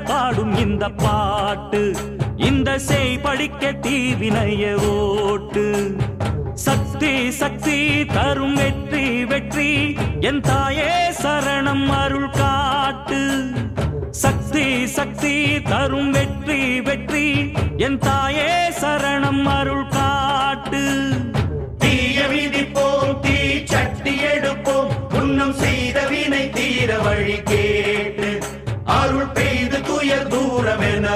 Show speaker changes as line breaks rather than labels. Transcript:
பாடும் இந்த பாட்டு இந்த செய் படிக்க தீவினைய ஓட்டு சக்தி சக்தி தரும் வெற்றி வெற்றி என் தாயே சரணம் அருள் காட்டு சக்தி சக்தி தரும் வெற்றி வெற்றி என் தாயே சரணம் அருள் காட்டு
தீய விதிப்போம் தீ சட்டி எடுப்போம் முன்னம் செய்த வினை தீர வழி கேட்டு அருள் பெய்து துயர் தூரம் என